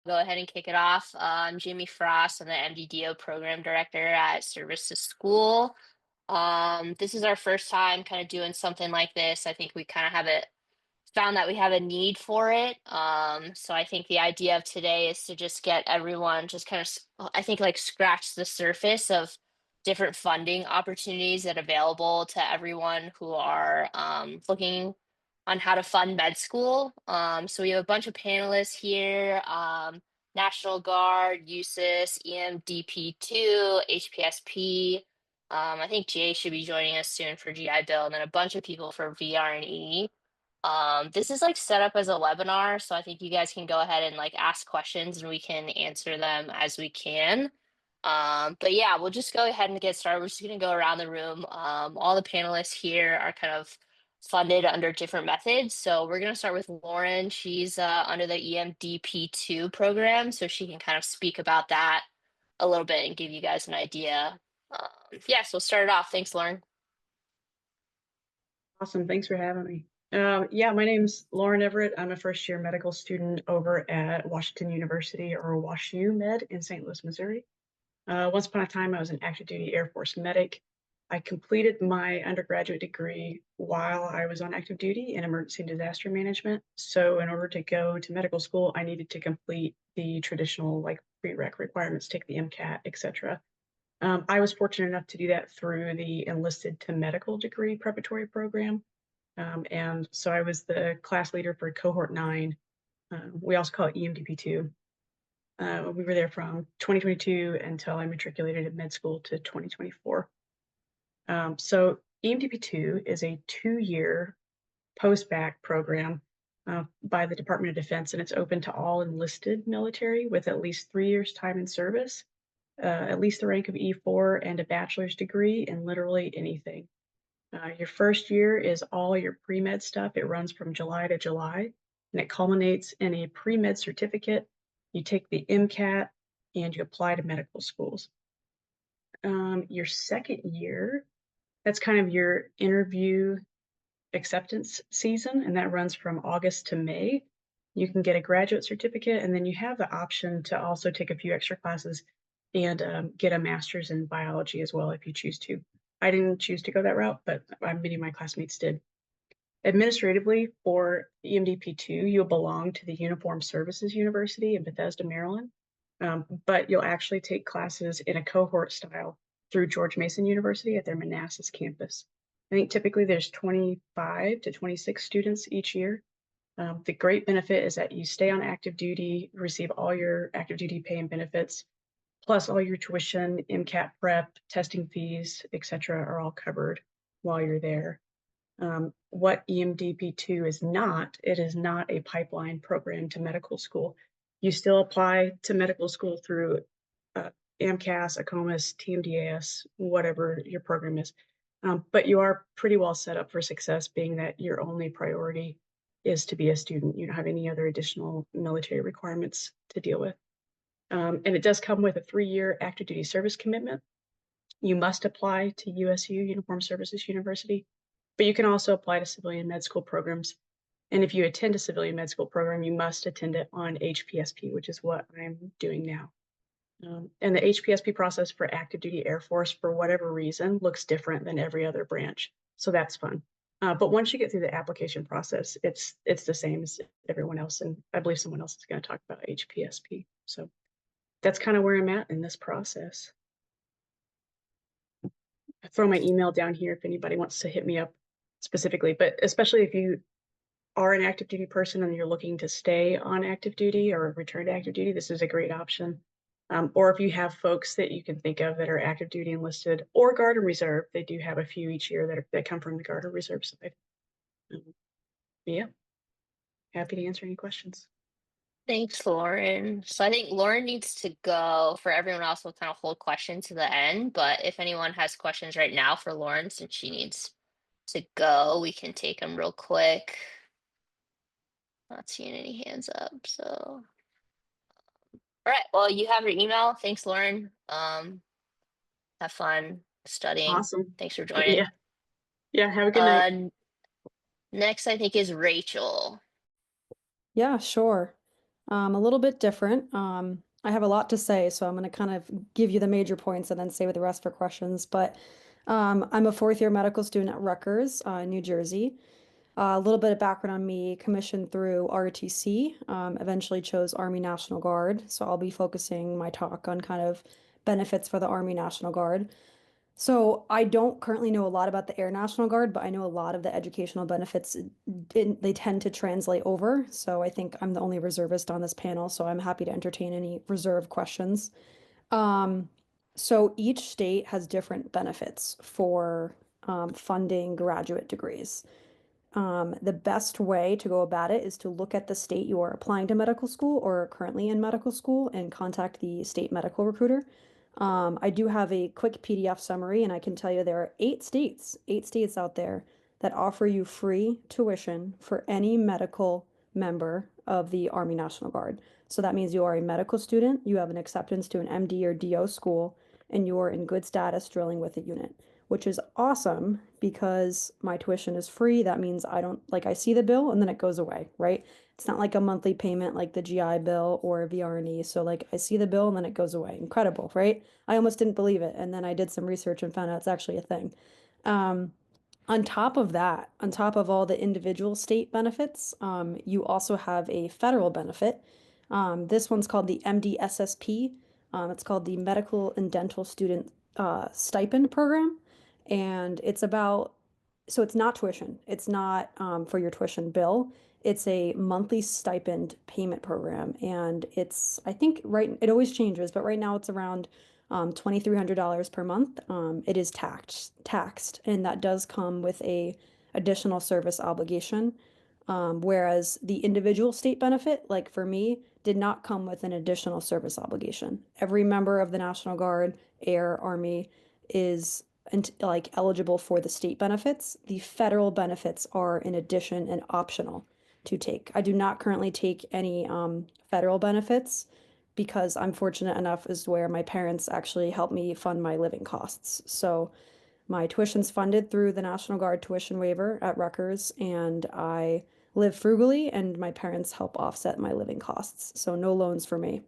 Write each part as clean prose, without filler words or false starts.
Go ahead and kick it off. I'm Jamie Frost. I'm the MDDO program director at Service to School. This is our first time kind of doing something like this. I think we kind of have it found that we have a need for it. So I think the idea of today is to just get everyone just kind of, I think, like scratch the surface of different funding opportunities that are available to everyone who are looking on how to fund med school. So we have a bunch of panelists here. National Guard, USUS, EMDP2, HPSP. I think Jay should be joining us soon for GI Bill, and then a bunch of people for VR and E. This is like set up as a webinar, so I think you guys can go ahead and like ask questions and we can answer them as we can. But yeah, we'll just go ahead and get started. We're just gonna go around the room. All the panelists here are kind of funded under different methods. So we're gonna start with Lauren. She's under the EMDP2 program, so she can kind of speak about that a little bit and give you guys an idea. Yeah, so we'll start it off. Thanks, Lauren. Awesome. Thanks for having me. Yeah, my name's Lauren Everett. I'm a first year medical student over at Washington University, or WashU Med in St. Louis, Missouri. Once upon a time, I was an active duty Air Force medic. I completed my undergraduate degree while I was on active duty in emergency and disaster management. So in order to go to medical school, I needed to complete the traditional like prereq requirements, take the MCAT, etc. I was fortunate enough to do that through the enlisted to medical degree preparatory program. And so I was the class leader for cohort 9. We also call it EMDP2. We were there from 2022 until I matriculated at med school to 2024. So EMDP2 is a 2-year post-bac program by the Department of Defense, and it's open to all enlisted military with at least 3 years time in service, at least the rank of E4, and a bachelor's degree in literally anything. Your first year is all your pre-med stuff. It runs from July to July, and it culminates in a pre-med certificate. You take the MCAT, and you apply to medical schools. Your second year, that's kind of your interview acceptance season, and that runs from August to May. You can get a graduate certificate, and then you have the option to also take a few extra classes and get a master's in biology as well if you choose to. I didn't choose to go that route, but many of my classmates did. Administratively, for EMDP2, you'll belong to the Uniformed Services University in Bethesda, Maryland, but you'll actually take classes in a cohort style through George Mason University at their Manassas campus. I think typically there's 25 to 26 students each year. The great benefit is that you stay on active duty, receive all your active duty pay and benefits, plus all your tuition, MCAT prep, testing fees, etc., are all covered while you're there. What EMDP2 is not, it is not a pipeline program to medical school. You still apply to medical school through AMCAS, ACOMAS, TMDAS, whatever your program is. But you are pretty well set up for success, being that your only priority is to be a student. You don't have any other additional military requirements to deal with. And it does come with a 3-year active duty service commitment. You must apply to USU, Uniformed Services University, but you can also apply to civilian med school programs. And if you attend a civilian med school program, you must attend it on HPSP, which is what I'm doing now. And the HPSP process for active duty Air Force, for whatever reason, looks different than every other branch. So that's fun. But once you get through the application process, it's the same as everyone else. And I believe someone else is going to talk about HPSP. So that's kind of where I'm at in this process. I throw my email down here if anybody wants to hit me up specifically, but especially if you are an active duty person and you're looking to stay on active duty or return to active duty, this is a great option. Or if you have folks that you can think of that are active duty enlisted or Guard and Reserve, they do have a few each year that come from the Guard or Reserve side. Yeah, happy to answer any questions. Thanks, Lauren. So I think Lauren needs to go. For everyone else, we'll kind of hold questions to the end. But if anyone has questions right now for Lauren, since she needs to go, we can take them real quick. Not seeing any hands up. So, all right. Well, you have your email. Thanks, Lauren. Have fun studying. Awesome. Thanks for Yeah. joining. Yeah. Have a good night. Next, I think is Rachel. Yeah, sure. A little bit different. I have a lot to say, so I'm going to kind of give you the major points and then save the rest for questions. But I'm a fourth year medical student at Rutgers, New Jersey. A little bit of background on me, commissioned through ROTC, eventually chose Army National Guard. So I'll be focusing my talk on kind of benefits for the Army National Guard. So I don't currently know a lot about the Air National Guard, but I know a lot of the educational benefits, they tend to translate over. So I think I'm the only reservist on this panel, so I'm happy to entertain any reserve questions. Um, so each state has different benefits for funding graduate degrees. The best way to go about it is to look at the state you are applying to medical school or are currently in medical school and contact the state medical recruiter. I do have a quick PDF summary, and I can tell you there are eight states out there that offer you free tuition for any medical member of the Army National Guard. So that means you are a medical student, you have an acceptance to an MD or DO school, and you are in good status drilling with a unit, which is awesome because my tuition is free. That means I don't like I see the bill and then it goes away, right? It's not like a monthly payment like the GI Bill or a VRNE. So like I see the bill and then it goes away. Incredible, right? I almost didn't believe it. And then I did some research and found out it's actually a thing. Um, on top of that, on top of all the individual state benefits, you also have a federal benefit. This one's called the MDSSP. It's called the Medical and Dental Student Stipend Program. And it's about, so it's not tuition. It's not for your tuition bill. It's a monthly stipend payment program. And it's, I think, right, it always changes, but right now it's around $2,300 per month. It is taxed, and that does come with a additional service obligation. Whereas the individual state benefit, like for me, did not come with an additional service obligation. Every member of the National Guard, Air, Army is like eligible for the state benefits. The federal benefits are in addition and optional to take. I do not currently take any federal benefits because I'm fortunate enough is where my parents actually help me fund my living costs. So my tuition's funded through the National Guard tuition waiver at Rutgers, and I live frugally, and my parents help offset my living costs. So no loans for me.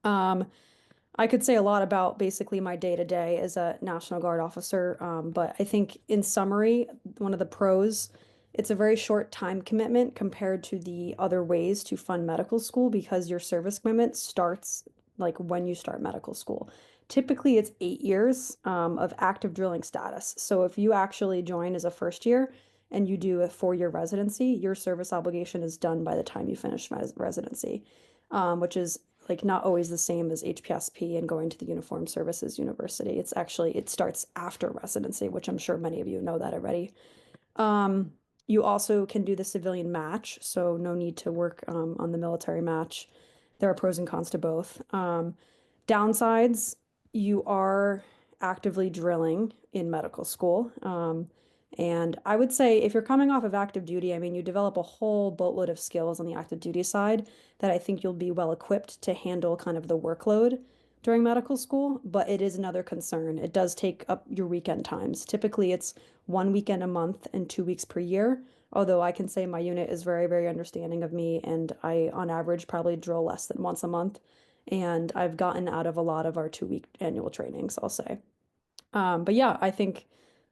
Um, I could say a lot about basically my day to day as a National Guard officer, but I think in summary, one of the pros, it's a very short time commitment compared to the other ways to fund medical school because your service commitment starts like when you start medical school. Typically, it's 8 years of active drilling status. So if you actually join as a first year and you do a 4 year residency, your service obligation is done by the time you finish residency, which is like not always the same as HPSP and going to the Uniformed Services University. It's actually, it starts after residency, which I'm sure many of you know that already. Um, you also can do the civilian match, so no need to work on the military match. There are pros and cons to both. Downsides, you are actively drilling in medical school. And I would say if you're coming off of active duty, I mean, you develop a whole boatload of skills on the active duty side that I think you'll be well equipped to handle kind of the workload during medical school. But it is another concern. It does take up your weekend times. Typically, it's 1 weekend a month and 2 weeks per year. Although I can say my unit is very, very understanding of me, and I, on average, probably drill less than once a month. And I've gotten out of a lot of our 2 week annual trainings, I'll say. But yeah, I think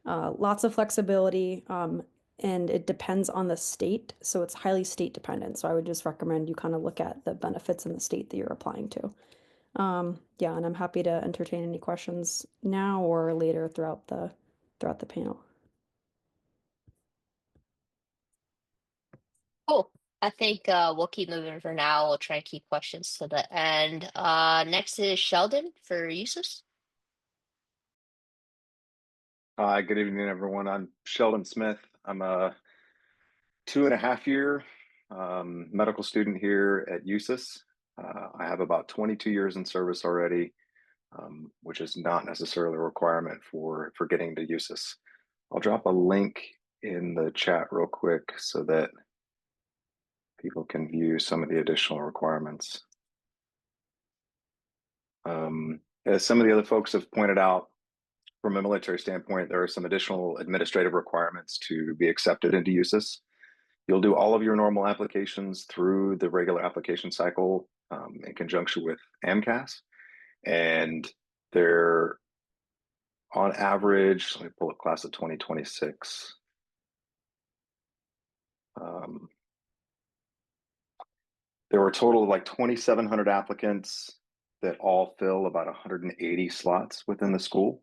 lots of flexibility, and it depends on the state. So it's highly state dependent. So I would just recommend you kind of look at the benefits in the state that you're applying to. Yeah, and I'm happy to entertain any questions now or later throughout the panel. Cool. I think we'll keep moving for now. We'll try and keep questions to the end. Next is Sheldon for USUS. Hi, good evening, everyone. I'm Sheldon Smith. I'm a 2.5 year medical student here at USUS. I have about 22 years in service already, which is not necessarily a requirement for getting to USUS. I'll drop a link in the chat real quick so that people can view some of the additional requirements. As some of the other folks have pointed out, from a military standpoint, there are some additional administrative requirements to be accepted into USUS. You'll do all of your normal applications through the regular application cycle in conjunction with AMCAS. And they're on average, let me pull up class of 2026. There were a total of like 2,700 applicants that all fill about 180 slots within the school.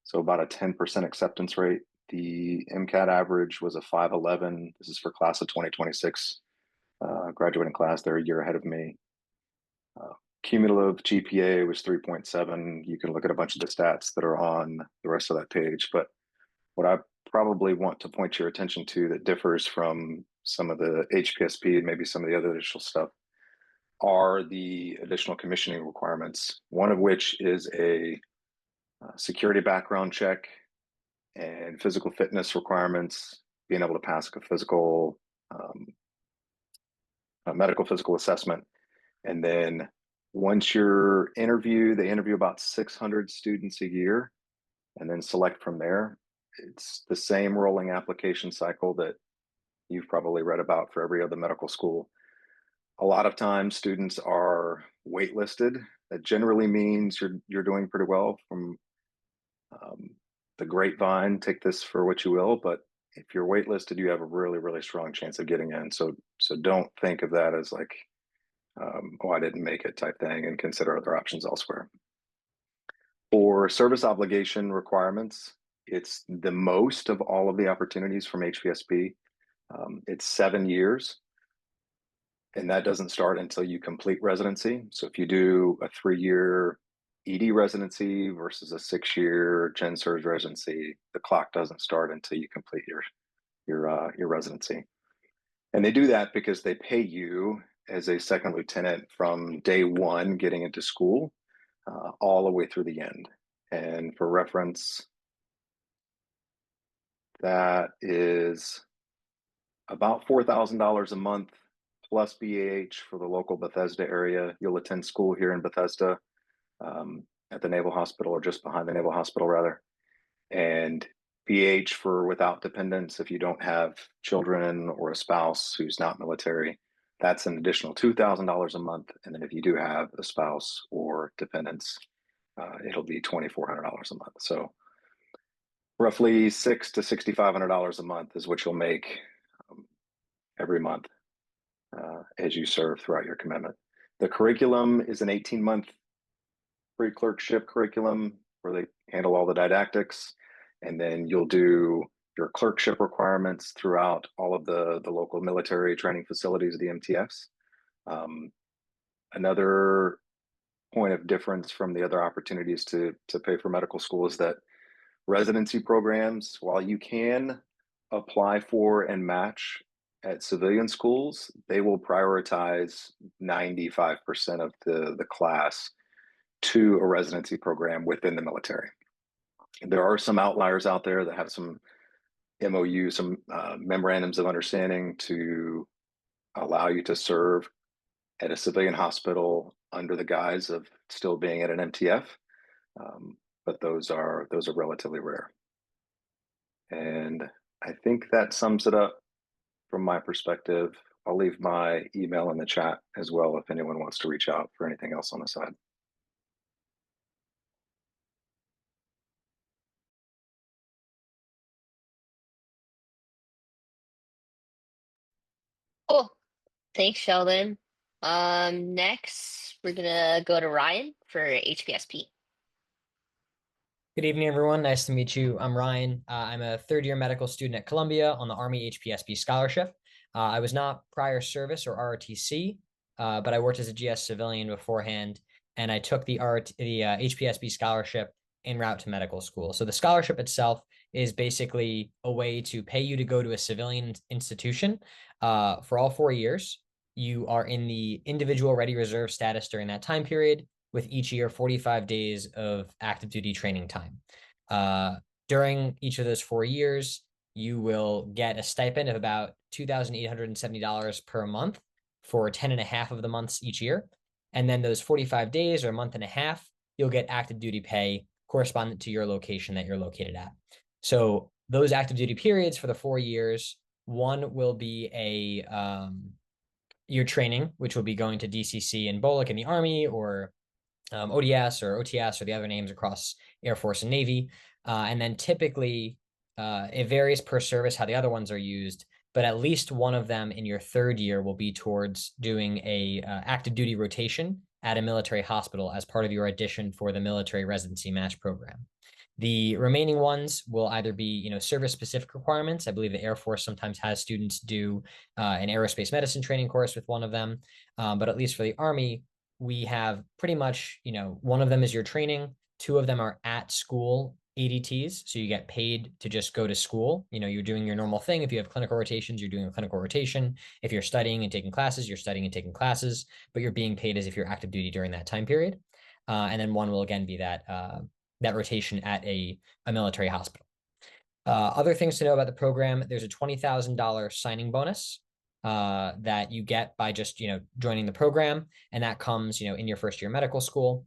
So about a 10% acceptance rate. The MCAT average was a 511. This is for class of 2026 graduating class. They're a year ahead of me. Cumulative GPA was 3.7. You can look at a bunch of the stats that are on the rest of that page. But what I probably want to point your attention to that differs from some of the HPSP and maybe some of the other additional stuff are the additional commissioning requirements, one of which is a security background check and physical fitness requirements, being able to pass a physical, a medical physical assessment. And then once you're interviewed, they interview about 600 students a year and then select from there. It's the same rolling application cycle that you've probably read about for every other medical school. A lot of times students are waitlisted. That generally means you're doing pretty well from the grapevine. Take this for what you will, but if you're waitlisted, you have a really, really strong chance of getting in. So don't think of that as like, oh, I didn't make it type thing, and consider other options elsewhere. For service obligation requirements, it's the most of all of the opportunities from HPSP. It's 7 years, and that doesn't start until you complete residency. So if you do a 3-year ED residency versus a 6-year Gen Surg residency, the clock doesn't start until you complete your residency. And they do that because they pay you as a second lieutenant from day one getting into school all the way through the end. And for reference, that is about $4,000 a month plus BAH for the local Bethesda area. You'll attend school here in Bethesda at the Naval Hospital, or just behind the Naval Hospital rather. And BH for without dependents, if you don't have children or a spouse who's not military, that's an additional $2,000 a month. And then if you do have a spouse or dependents, it'll be $2,400 a month. So roughly $600 to $6,500 a month is what you'll make every month as you serve throughout your commitment. The curriculum is an 18-month pre-clerkship curriculum where they handle all the didactics, and then you'll do your clerkship requirements throughout all of the local military training facilities, the MTFs. Another point of difference from the other opportunities to pay for medical school is that residency programs, while you can apply for and match at civilian schools, they will prioritize 95% of the class to a residency program within the military. There are some outliers out there that have some MOU, some memorandums of understanding to allow you to serve at a civilian hospital under the guise of still being at an MTF, but those are relatively rare. And I think that sums it up from my perspective. I'll leave my email in the chat as well if anyone wants to reach out for anything else on the side. Cool. Thanks, Sheldon. Next we're gonna go to Ryan for HPSP. Good evening, everyone. Nice to meet you. I'm Ryan. I'm a third-year medical student at Columbia on the Army HPSP scholarship. I was not prior service or ROTC, but I worked as a GS civilian beforehand, and I took the HPSP scholarship en route to medical school. So the scholarship itself is basically a way to pay you to go to a civilian institution for all 4 years. You are in the individual ready reserve status during that time period, with each year 45 days of active duty training time. During each of those 4 years, you will get a stipend of about $2,870 per month for 10 and a half of the months each year. And then those 45 days or a month and a half, you'll get active duty pay correspondent to your location that you're located at. So those active duty periods for the 4 years One will be your training, which will be going to DCC and BOLIC in the Army, or ODS or OTS or the other names across Air Force and Navy. And then typically, it varies per service how the other ones are used, but at least one of them in your third year will be towards doing a active duty rotation at a military hospital as part of your audition for the military residency match program. The remaining ones will either be, service specific requirements. I believe the Air Force sometimes has students do an aerospace medicine training course with one of them. But at least for the Army, we have pretty much, one of them is your training, two of them are at school ADTs. So you get paid to just go to school. You're doing your normal thing. If you have clinical rotations, you're doing a clinical rotation. If you're studying and taking classes, you're studying and taking classes, but you're being paid as if you're active duty during that time period. And then one will again be that rotation at a military hospital. Other things to know about the program, there's a $20,000 signing bonus that you get by just, joining the program. And that comes, in your first year medical school.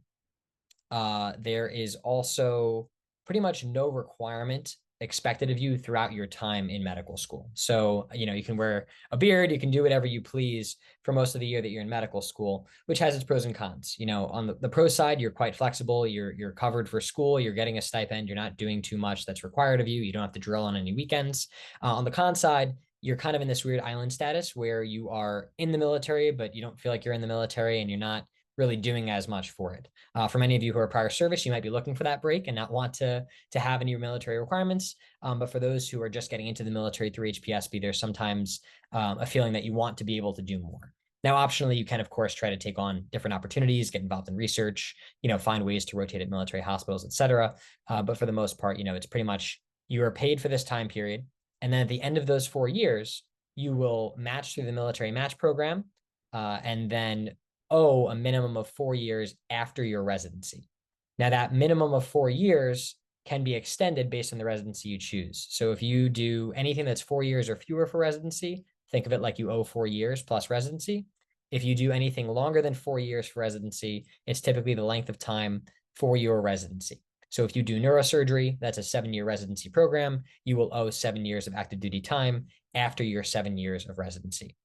There is also pretty much no requirement expected of you throughout your time in medical school. So, you can wear a beard, you can do whatever you please for most of the year that you're in medical school, which has its pros and cons. On the pro side, you're quite flexible, you're covered for school, you're getting a stipend, you're not doing too much that's required of you, you don't have to drill on any weekends. On the con side, you're kind of in this weird island status where you are in the military, but you don't feel like you're in the military and you're not really doing as much for it. For many of you who are prior service, you might be looking for that break and not want to have any military requirements. But for those who are just getting into the military through HPSP, there's sometimes a feeling that you want to be able to do more. Now, optionally, you can, of course, try to take on different opportunities, get involved in research, find ways to rotate at military hospitals, et cetera. But for the most part, it's pretty much you are paid for this time period. And then at the end of those 4 years, you will match through the military match program. And then a minimum of 4 years after your residency. Now, that minimum of 4 years can be extended based on the residency you choose. So if you do anything that's 4 years or fewer for residency, think of it like you owe 4 years plus residency. If you do anything longer than 4 years for residency, it's typically the length of time for your residency. So if you do neurosurgery, that's a 7-year residency program, you will owe 7 years of active duty time after your 7 years of residency.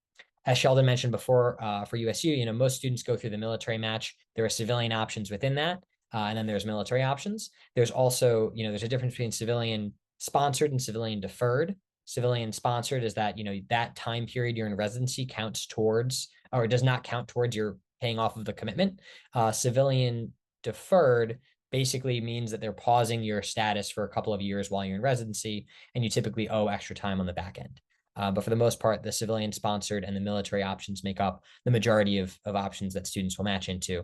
As Sheldon mentioned before, for USU, most students go through the military match. There are civilian options within that, and then there's military options. There's also, there's a difference between civilian sponsored and civilian deferred. Civilian sponsored is that, that time period you're in residency counts towards, or does not count towards your paying off of the commitment. Civilian deferred basically means that they're pausing your status for a couple of years while you're in residency, and you typically owe extra time on the back end. But for the most part, the civilian sponsored and the military options make up the majority of options that students will match into.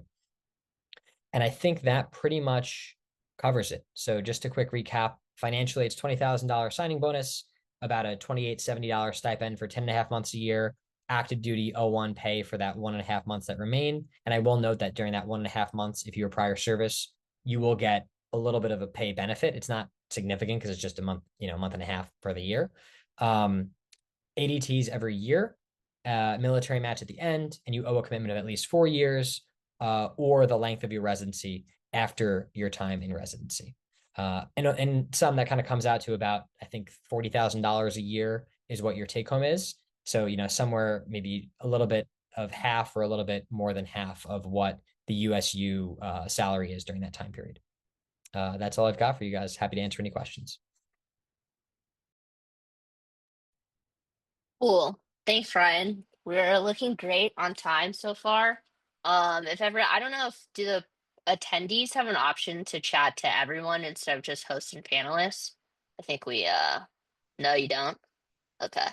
And I think that pretty much covers it. So just a quick recap, financially, it's $20,000 signing bonus, about a $2,870 stipend for 10 and a half months a year, active duty O1 pay for that 1.5 months that remain. And I will note that during that 1.5 months, if you're prior service, you will get a little bit of a pay benefit. It's not significant because it's just a month, month and a half for the year. ADTs every year, military match at the end, and you owe a commitment of at least 4 years or the length of your residency after your time in residency. And some that kind of comes out to about, I think, $40,000 a year is what your take home is. So, somewhere maybe a little bit of half or a little bit more than half of what the USU salary is during that time period. That's all I've got for you guys. Happy to answer any questions. Cool. Thanks, Ryan. We're looking great on time so far. If ever, I don't know if do the attendees have an option to chat to everyone instead of just hosts and panelists? I think no, you don't. Okay.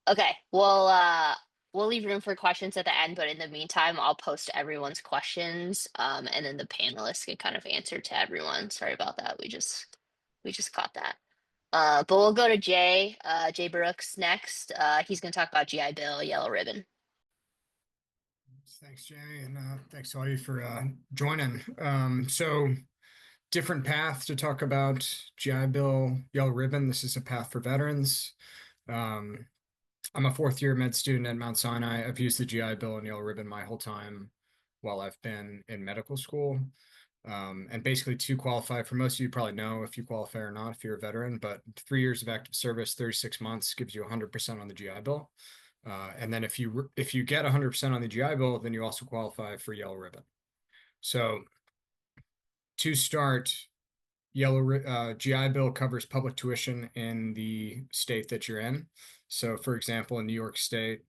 Okay. We'll leave room for questions at the end, but in the meantime, I'll post everyone's questions, and then the panelists can kind of answer to everyone. Sorry about that. We just caught that. But we'll go to Jay Brooks next. He's going to talk about GI Bill, Yellow Ribbon. Thanks, Jamie, and thanks to all you for joining. So different path to talk about GI Bill, Yellow Ribbon. This is a path for veterans. I'm a 4th-year med student at Mount Sinai. I've used the GI Bill and Yellow Ribbon my whole time while I've been in medical school. And basically to qualify, for most of you probably know if you qualify or not, if you're a veteran, but 3 years of active service, 36 months gives you 100% on the GI Bill. And then if you get 100% on the GI Bill, then you also qualify for Yellow Ribbon. So to start, GI Bill covers public tuition in the state that you're in. So for example, in New York State,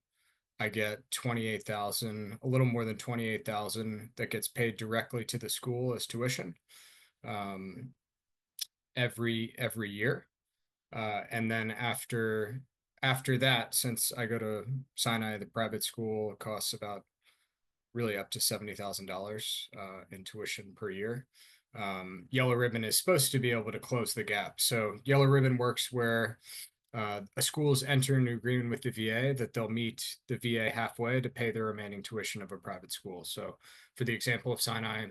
I get 28,000, a little more than 28,000 that gets paid directly to the school as tuition every year. And then after that, since I go to Sinai, the private school, it costs about really up to $70,000 in tuition per year. Yellow Ribbon is supposed to be able to close the gap. So Yellow Ribbon works where a schools enter an agreement with the VA that they'll meet the VA halfway to pay the remaining tuition of a private school. So for the example of Sinai,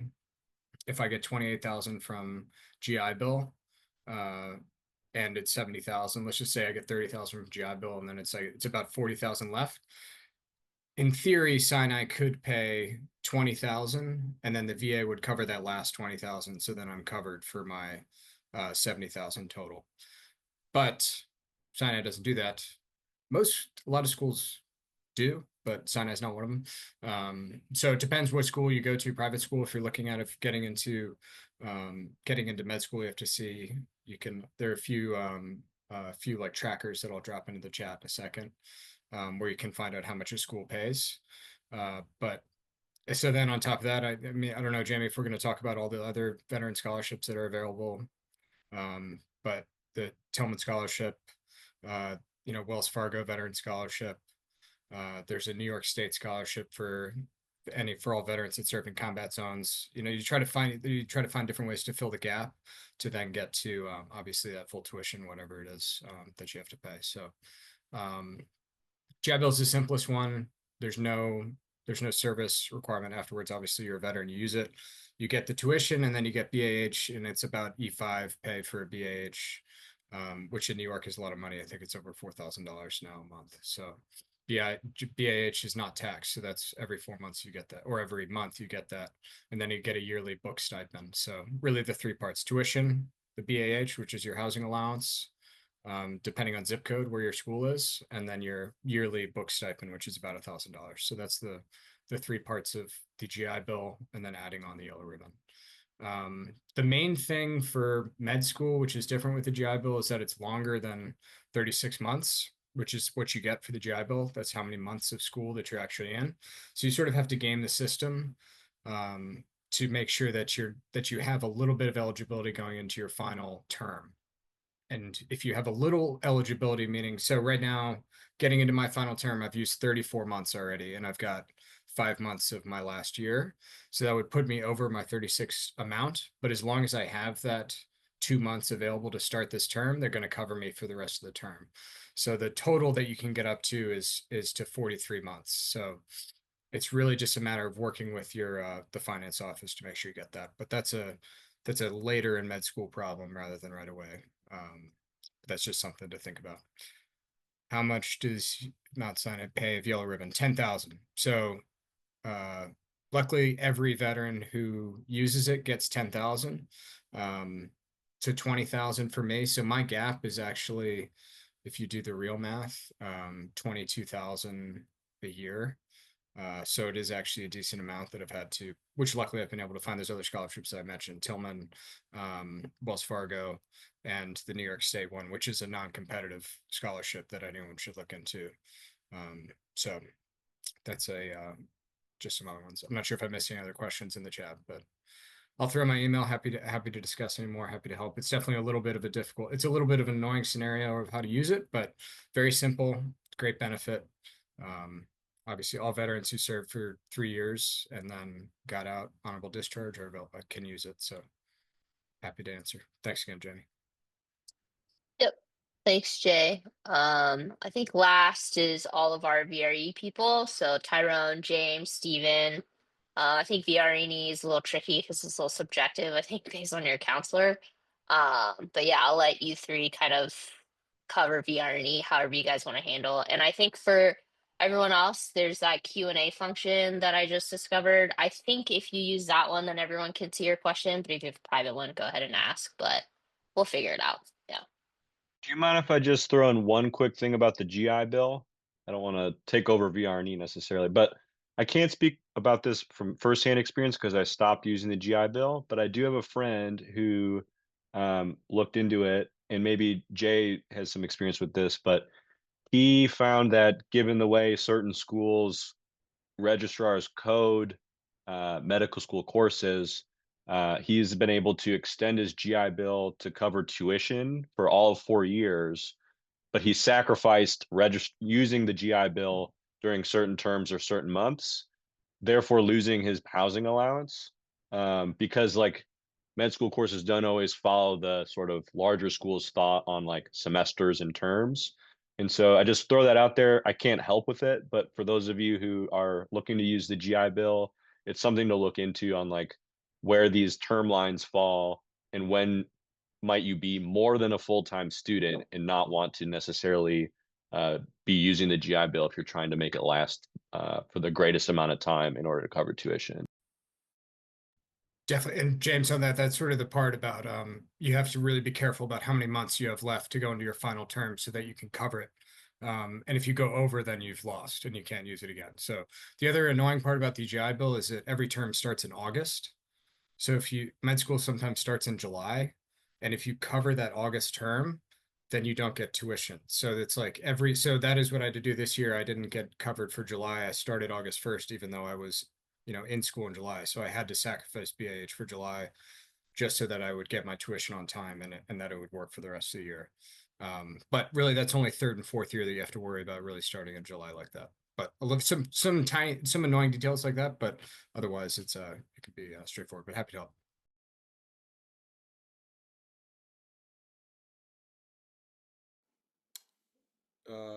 if I get 28,000 from GI Bill, and it's 70,000, let's just say I get 30,000 from GI Bill, and then it's about 40,000 left. In theory, Sinai could pay 20,000, and then the VA would cover that last 20,000. So then I'm covered for my 70,000 total. But Sinai doesn't do that. A lot of schools do, but Sinai is not one of them. So it depends what school you go to. Private school, if you're looking at getting into med school, you have to see. There are a few like trackers that I'll drop into the chat in a second, where you can find out how much a school pays. But so then on top of that, I mean, I don't know, Jamie, if we're going to talk about all the other veteran scholarships that are available, but the Tillman Scholarship, Wells Fargo Veteran Scholarship. There's a New York State scholarship for all veterans that serve in combat zones. You try to find different ways to fill the gap to then get to obviously that full tuition, whatever it is that you have to pay. So GI Bill is the simplest one. There's no service requirement afterwards. Obviously, you're a veteran, you use it. You get the tuition, and then you get BAH, and it's about E5 pay for a BAH, which in New York is a lot of money. I think it's over $4,000 now a month. So BAH is not taxed. So that's every 4 months you get that, or every month you get that. And then you get a yearly book stipend. So really the 3 parts: tuition, the BAH, which is your housing allowance, depending on zip code where your school is, and then your yearly book stipend, which is about $1,000. So that's the 3 parts of the GI Bill, and then adding on the Yellow Ribbon. The main thing for med school, which is different with the GI Bill, is that it's longer than 36 months, which is what you get for the GI Bill. That's how many months of school that you're actually in. So you sort of have to game the system to make sure that you have a little bit of eligibility going into your final term. And if you have a little eligibility, meaning, so right now, getting into my final term, I've used 34 months already, and I've got 5 months of my last year. So that would put me over my 36 amount. But as long as I have that 2 months available to start this term, they're going to cover me for the rest of the term. So the total that you can get up to is to 43 months. So it's really just a matter of working with the finance office to make sure you get that. But that's a later in med school problem rather than right away. That's just something to think about. How much does Mount Sinai pay of Yellow Ribbon? 10,000. So luckily every veteran who uses it gets 10,000 to 20,000 for me. So my gap is actually, if you do the real math, 22,000 a year. So it is actually a decent amount that I've had to, which luckily I've been able to find those other scholarships that I mentioned: Tillman, Wells Fargo, and the New York State one, which is a non-competitive scholarship that anyone should look into. So that's just some other ones. I'm not sure if I missed any other questions in the chat, but I'll throw my email. Happy to discuss any more. Happy to help. It's definitely a little bit of it's a little bit of an annoying scenario of how to use it, but very simple, great benefit. Obviously, all veterans who served for 3 years and then got out honorable discharge can use it. So happy to answer. Thanks again, Jenny. Yep. Thanks, Jay. I think last is all of our VRE people. So Tyrone, James, Steven. I think VRE is a little tricky because it's a little subjective, I think, based on your counselor. But yeah, I'll let you 3 kind of cover VRE however you guys want to handle. And I think for everyone else, there's that Q&A function that I just discovered. I think if you use that one, then everyone can see your question, but if you have a private one, go ahead and ask, but we'll figure it out. Yeah. Do you mind if I just throw in one quick thing about the GI Bill? I don't want to take over VRNE necessarily, but I can't speak about this from firsthand experience because I stopped using the GI Bill. But I do have a friend who looked into it, and maybe Jay has some experience with this, but he found that given the way certain schools registrars code medical school courses, he's been able to extend his GI Bill to cover tuition for all of 4 years, but he sacrificed using the GI Bill during certain terms or certain months, therefore losing his housing allowance, because like med school courses don't always follow the sort of larger schools thought on like semesters and terms. And so I just throw that out there. I can't help with it, but for those of you who are looking to use the GI Bill, it's something to look into on like where these term lines fall and when might you be more than a full-time student and not want to necessarily be using the GI Bill if you're trying to make it last for the greatest amount of time in order to cover tuition. Definitely. And James, on that, that's sort of the part about you have to really be careful about how many months you have left to go into your final term so that you can cover it. And if you go over, then you've lost and you can't use it again. So the other annoying part about the GI Bill is that every term starts in August. So if med school sometimes starts in July, and if you cover that August term, then you don't get tuition. So it's like so that is what I had to do this year. I didn't get covered for July. I started August 1st, even though I was, in school in July. So I had to sacrifice BAH for July just so that I would get my tuition on time and that it would work for the rest of the year. But really that's only third and fourth year that you have to worry about really starting in July like that. But I love some annoying details like that, but otherwise it could be straightforward, but happy to help.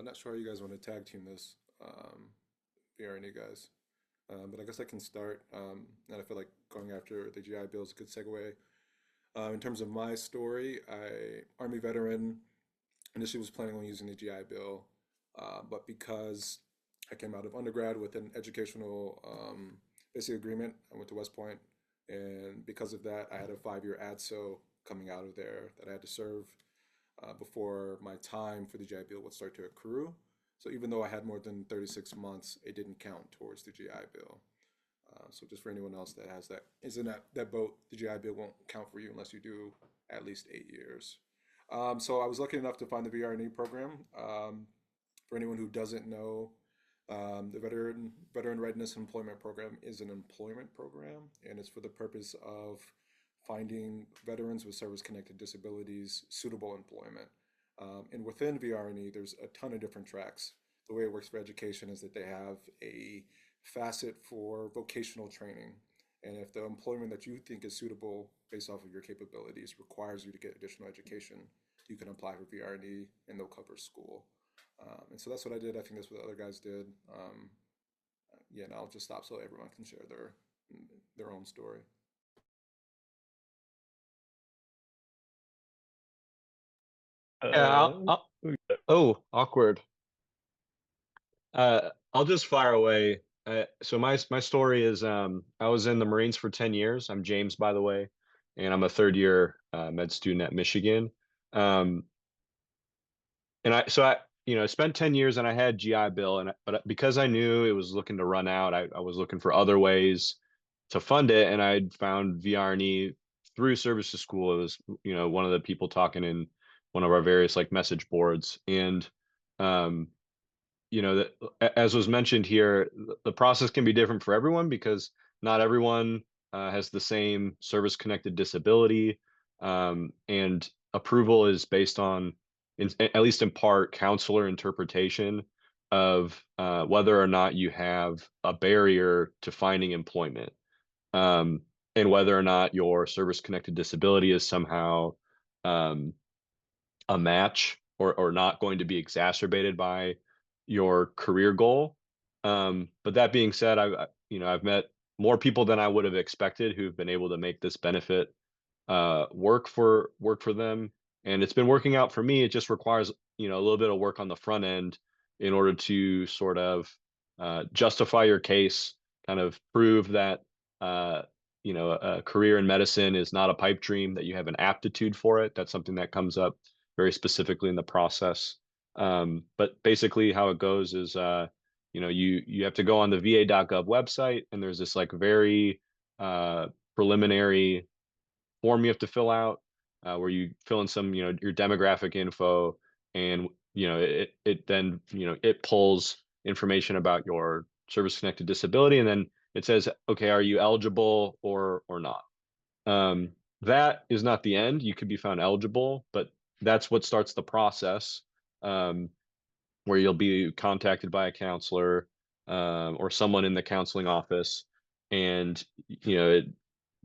Not sure how you guys want to tag team this, VRNE guys. But I guess I can start. And I feel like going after the GI Bill is a good segue. In terms of my story, Army veteran, initially was planning on using the GI Bill, but because I came out of undergrad with an educational basic agreement, I went to West Point, and because of that, I had a 5-year ADSO coming out of there that I had to serve before my time for the GI Bill would start to accrue. So even though I had more than 36 months, it didn't count towards the GI Bill. So just for anyone else that is in that boat, the GI Bill won't count for you unless you do at least 8 years. So I was lucky enough to find the VRNE program. For anyone who doesn't know, the Veteran Readiness and Employment Program is an employment program, and it's for the purpose of finding veterans with service-connected disabilities suitable employment. And within VRNE, there's a ton of different tracks. The way it works for education is that they have a facet for vocational training. And if the employment that you think is suitable based off of your capabilities requires you to get additional education, you can apply for VRNE and they'll cover school. And so that's what I did. I think that's what the other guys did. Yeah, and I'll just stop so everyone can share their own story. Yeah, oh, awkward. I'll just fire away. So my story is I was in the Marines for 10 years. I'm James, by the way, and I'm a third year med student at Michigan. And I spent 10 years and I had GI Bill, but because I knew it was looking to run out, I was looking for other ways to fund it, and I'd found VRNE through service to school. It was, one of the people talking in one of our various like message boards. And that, as was mentioned here, the process can be different for everyone because not everyone has the same service connected disability, and approval is based on, at least in part, counselor interpretation of whether or not you have a barrier to finding employment, and whether or not your service connected disability is somehow a match or not going to be exacerbated by your career goal. But that being said, I've met more people than I would have expected who've been able to make this benefit work for them, and it's been working out for me. It just requires a little bit of work on the front end in order to sort of justify your case, kind of prove that a career in medicine is not a pipe dream, that you have an aptitude for it. That's something that comes up very specifically in the process. But basically how it goes is you have to go on the va.gov website, and there's this like very preliminary form you have to fill out, where you fill in some your demographic info, and it then it pulls information about your service connected disability, and then it says, okay, are you eligible or not. That is not the end. You could be found eligible, but that's what starts the process, where you'll be contacted by a counselor, or someone in the counseling office, and it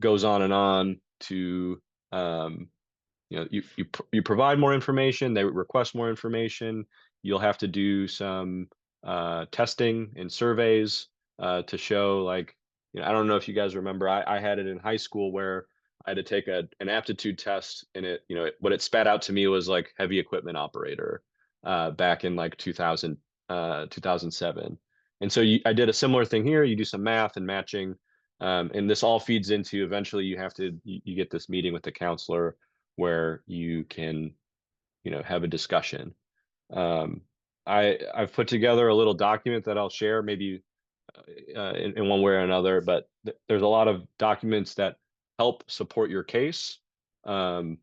goes on to you provide more information, they request more information. You'll have to do some testing and surveys to show, like, I don't know if you guys remember, I had it in high school where I had to take an aptitude test, and what it spat out to me was like heavy equipment operator, back in like 2007. And so I did a similar thing here. You do some math and matching, and this all feeds into, eventually you get this meeting with the counselor where you can have a discussion. I've put together a little document that I'll share, maybe in one way or another, but there's a lot of documents that help support your case. Having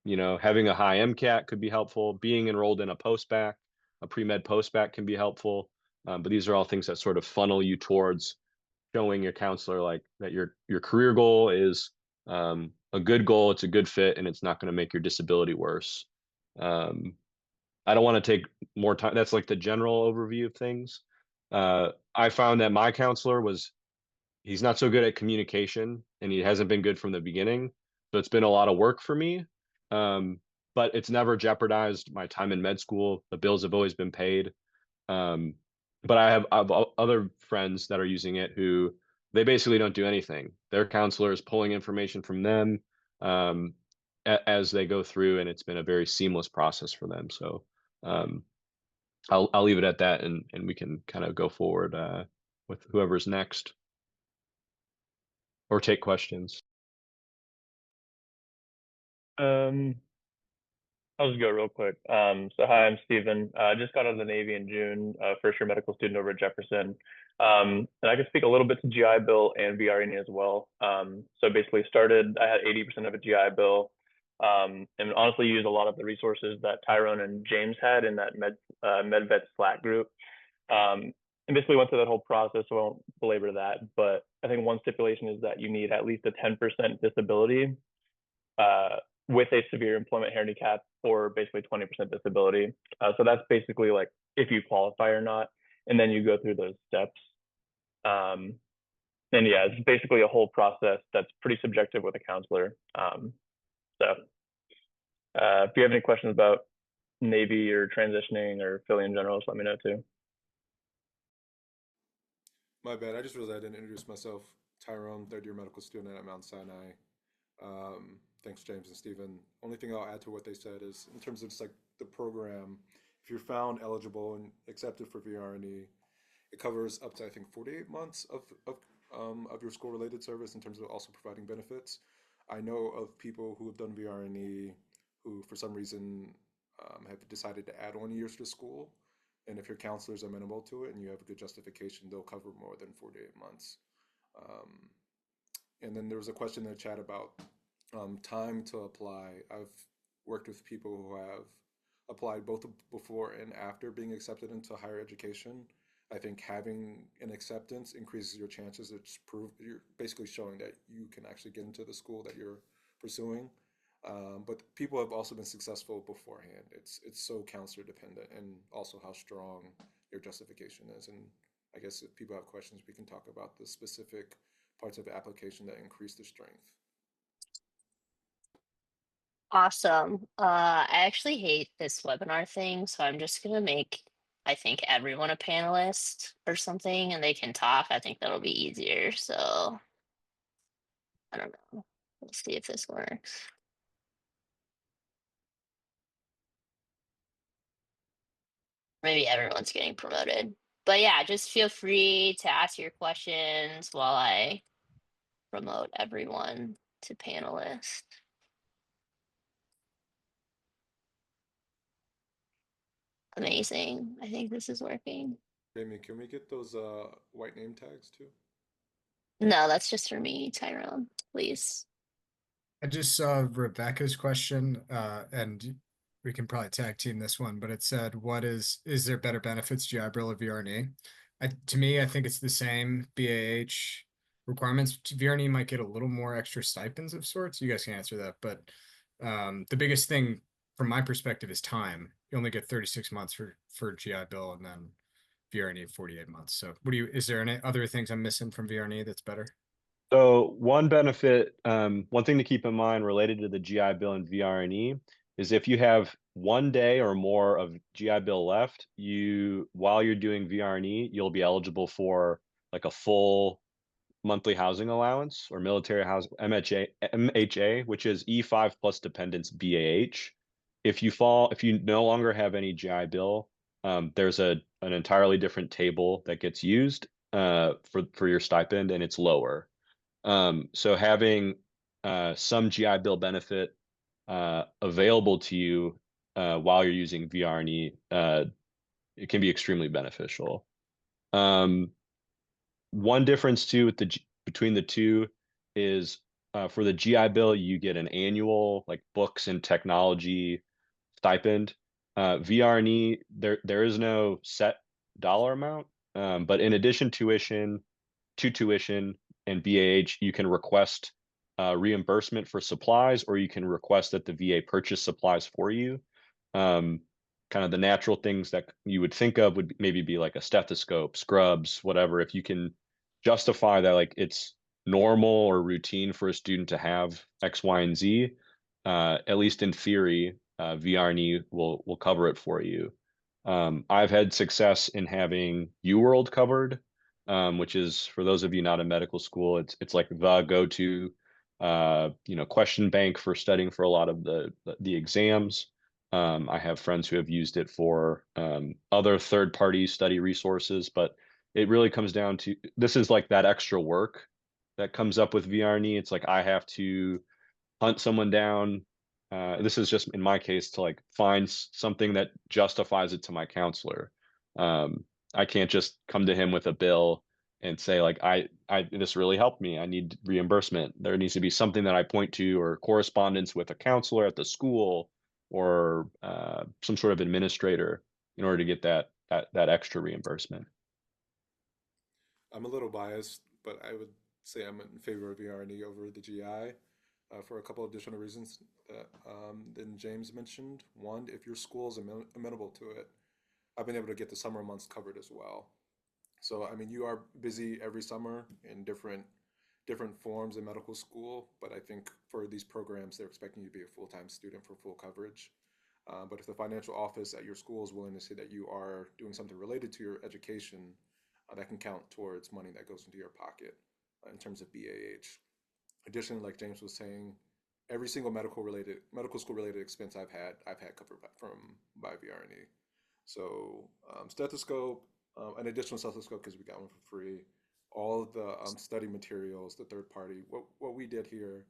a high MCAT could be helpful. Being enrolled in a pre-med post-bac can be helpful. But these are all things that sort of funnel you towards showing your counselor like that your career goal is a good goal, it's a good fit, and it's not going to make your disability worse. I don't want to take more time. That's like the general overview of things. I found that my counselor he's not so good at communication, and he hasn't been good from the beginning. So it's been a lot of work for me. But it's never jeopardized my time in med school. The bills have always been paid. But I've other friends that are using it who they basically don't do anything. Their counselor is pulling information from them as they go through, and it's been a very seamless process for them. So um, I'll leave it at that, and we can kind of go forward with whoever's next, or take questions. I'll just go real quick. So hi, I'm Steven. Just got out of the Navy in June, first year medical student over at Jefferson. And I can speak a little bit to GI Bill and VRE as well. So basically I had 80% of a GI Bill, and honestly used a lot of the resources that Tyrone and James had in that MedVet Slack group. And basically went through that whole process, so I won't belabor that. But I think one stipulation is that you need at least a 10% disability, with a severe employment handicap, or basically 20% disability. So that's basically like if you qualify or not, and then you go through those steps. And yeah, it's basically a whole process that's pretty subjective with a counselor. So if you have any questions about Navy or transitioning or Philly in general, just let me know too. My bad. I just realized I didn't introduce myself. Tyrone, third year medical student at Mount Sinai. Thanks, James and Stephen. Only thing I'll add to what they said is, in terms of just like the program, if you're found eligible and accepted for VRNE, it covers up to, I think, 48 months of your school-related service, in terms of also providing benefits. I know of people who have done VRNE who, for some reason, have decided to add 1 year to school. And if your counselor is amenable to it and you have a good justification, they'll cover more than 48 months. And then there was a question in the chat about time to apply. I've worked with people who have applied both before and after being accepted into higher education. I think having an acceptance increases your chances. It's you're basically showing that you can actually get into the school that you're pursuing. But people have also been successful beforehand. It's so counselor dependent, and also how strong your justification is. And I guess if people have questions, we can talk about the specific parts of the application that increase the strength. Awesome. I actually hate this webinar thing, so I'm just gonna make, I think, everyone a panelist or something, and they can talk. I think that'll be easier. So I don't know. Let's see if this works. Maybe everyone's getting promoted. But yeah, just feel free to ask your questions while I promote everyone to panelist. Amazing. I think this is working. Jamie, can we get those white name tags too? No, that's just for me, Tyrone, please. I just saw Rebecca's question, and we can probably tag team this one, but it said, is there better benefits, GI Bill or VRNE? To me, I think it's the same BAH requirements. VRNE might get a little more extra stipends of sorts. You guys can answer that, but the biggest thing from my perspective is time. You only get 36 months for GI Bill and then VRNE 48 months. So is there any other things I'm missing from VRNE that's better? So one benefit, one thing to keep in mind related to the GI Bill and VRNE is if you have 1 day or more of GI Bill left, while you're doing VRNE, you'll be eligible for like a full monthly housing allowance or military housing MHA, which is E5 plus dependents BAH. If you no longer have any GI Bill, there's an entirely different table that gets used for your stipend, and it's lower. So having some GI Bill benefit available to you while you're using VRNE, it can be extremely beneficial. One difference too between the two is for the GI Bill, you get an annual like books and technology stipend. VRNE, there is no set dollar amount, but in addition to tuition and BAH, you can request reimbursement for supplies, or you can request that the VA purchase supplies for you. Kind of the natural things that you would think of would maybe be like a stethoscope, scrubs, whatever. If you can justify that like it's normal or routine for a student to have X, Y, and Z, at least in theory, VRNE will cover it for you. I've had success in having UWorld covered, which is for those of you not in medical school, it's like the go-to question bank for studying for a lot of the exams. I have friends who have used it for other third-party study resources, but it really comes down to this is like that extra work that comes up with VRNE. It's like I have to hunt someone down. This is just in my case to like find something that justifies it to my counselor. I can't just come to him with a bill and say like this really helped me. I need reimbursement. There needs to be something that I point to or correspondence with a counselor at the school or some sort of administrator in order to get that extra reimbursement. I'm a little biased, but I would say I'm in favor of VRNE over the GI for a couple of additional reasons that then James mentioned. One, if your school is amenable to it, I've been able to get the summer months covered as well. So I mean, you are busy every summer in different forms in medical school, but I think for these programs, they're expecting you to be a full-time student for full coverage. But if the financial office at your school is willing to say that you are doing something related to your education, that can count towards money that goes into your pocket in terms of BAH. Additionally, like James was saying, every single medical school related expense I've had covered by VRNE. So stethoscope, an additional stethoscope because we got one for free. All of the study materials, the third party. What we did here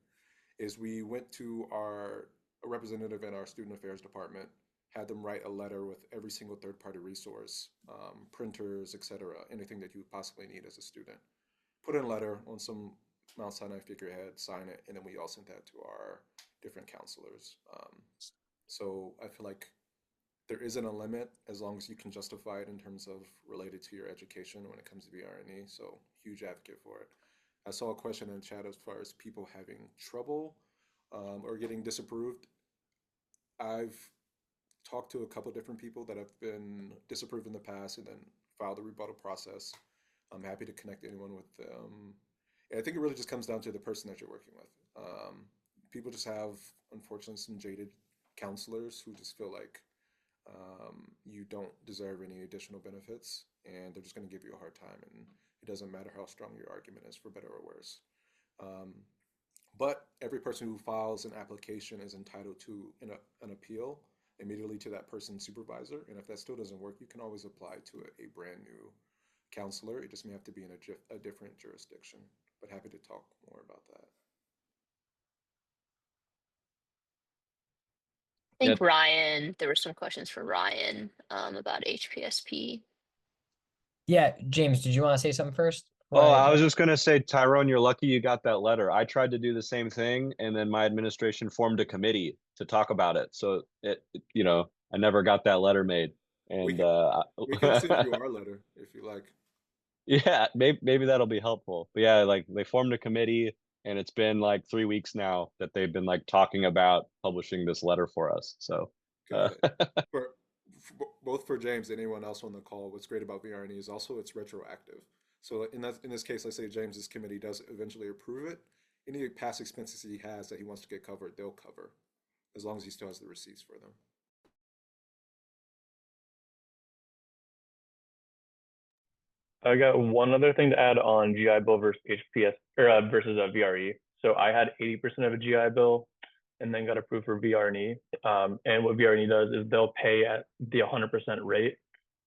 is we went to a representative in our student affairs department, had them write a letter with every single third party resource, printers, etc., anything that you would possibly need as a student. Put in a letter on some Mount Sinai figurehead, sign it, and then we all sent that to our different counselors. So I feel like there isn't a limit as long as you can justify it in terms of related to your education when it comes to VRNE. So huge advocate for it. I saw a question in the chat as far as people having trouble or getting disapproved. I've talked to a couple different people that have been disapproved in the past and then filed a rebuttal process. I'm happy to connect anyone with them. And I think it really just comes down to the person that you're working with. People just have, unfortunately, some jaded counselors who just feel like you don't deserve any additional benefits, and they're just going to give you a hard time. And it doesn't matter how strong your argument is, for better or worse. But every person who files an application is entitled to an appeal. immediately to that person's supervisor. And if that still doesn't work, you can always apply to a brand new counselor. It just may have to be in a different jurisdiction. But happy to talk more about that. I Yeah. think Ryan, there were some questions for Ryan about HPSP. Yeah, James, did you want to say something first? Oh, I was just gonna say, Tyrone, you're lucky you got that letter. I tried to do the same thing, and then my administration formed a committee to talk about it. So I never got that letter made. We And can we can send you our letter if you like. yeah, maybe that'll be helpful. But yeah, like they formed a committee, and it's been like 3 weeks now that they've been like talking about publishing this letter for us. So Got it. Both for James and anyone else on the call, what's great about VRNE is also it's retroactive. So in this case, let's say James's committee does eventually approve it. Any past expenses he has that he wants to get covered, they'll cover, as long as he still has the receipts for them. I got one other thing to add on GI Bill versus HPS versus VRE. So I had 80% of a GI Bill and then got approved for VRE. And what VRE does is they'll pay at the 100% rate.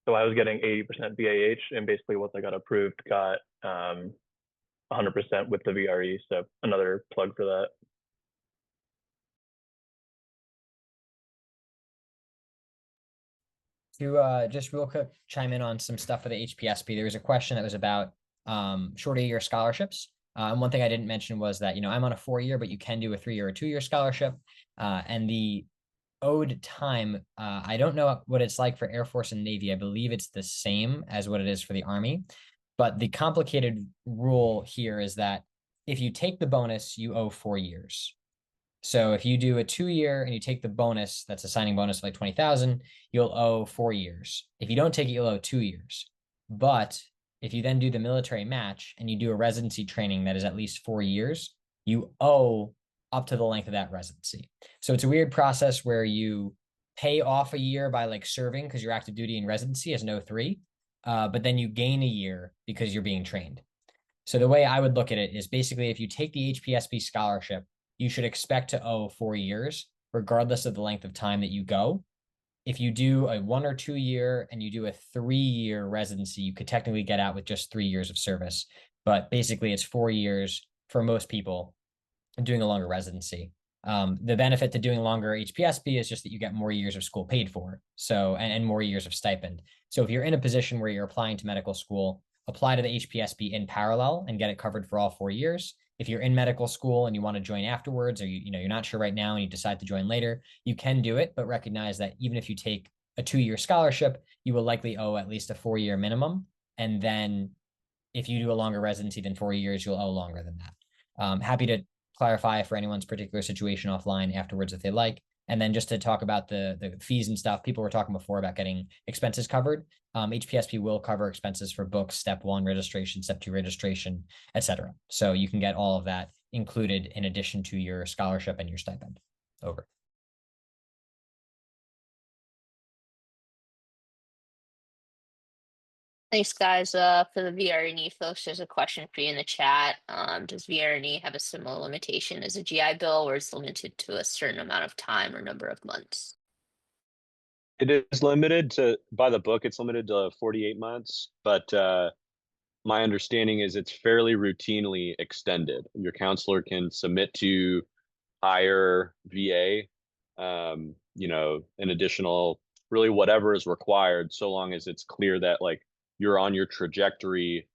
So I was getting 80% BAH, and basically once I got approved, got 100% with the VRE. So another plug for that. To just real quick chime in on some stuff for the HPSP, there was a question that was about shorter year scholarships. And one thing I didn't mention was that, I'm on a 4-year, but you can do a 3-year or 2-year scholarship. And the owed time, I don't know what it's like for Air Force and Navy. I believe it's the same as what it is for the Army. But the complicated rule here is that if you take the bonus, you owe 4 years. So if you do a 2-year and you take the bonus, that's a signing bonus of like 20,000, you'll owe 4 years. If you don't take it, you'll owe 2 years. But if you then do the military match and you do a residency training that is at least 4 years, you owe up to the length of that residency. So it's a weird process where you pay off a year by like serving because you're active duty in residency as an 03, but then you gain a year because you're being trained. So the way I would look at it is basically if you take the HPSP scholarship, you should expect to owe 4 years, regardless of the length of time that you go. If you do a 1 or 2 year and you do a 3-year residency, you could technically get out with just 3 years of service. But basically, it's 4 years for most people doing a longer residency. The benefit to doing longer HPSP is just that you get more years of school paid for, so and more years of stipend. So if you're in a position where you're applying to medical school, apply to the HPSP in parallel and get it covered for all 4 years. If you're in medical school and you want to join afterwards, or you're not sure right now and you decide to join later, you can do it, but recognize that even if you take a 2-year scholarship, you will likely owe at least a 4-year minimum. And then if you do a longer residency than 4 years, you'll owe longer than that. Happy to clarify for anyone's particular situation offline afterwards if they like. And then just to talk about the fees and stuff, people were talking before about getting expenses covered. HPSP will cover expenses for books, step 1 registration, step 2 registration, etc. So you can get all of that included in addition to your scholarship and your stipend. Over. Thanks, guys. For the VRNE folks, there's a question for you in the chat. Does VRNE have a similar limitation as a GI Bill, or is limited to a certain amount of time or number of months? it is limited to by the book. It's limited to 48 months, but my understanding is it's fairly routinely extended. Your counselor can submit to hire VA, an additional, really whatever is required, so long as it's clear that like you're on your trajectory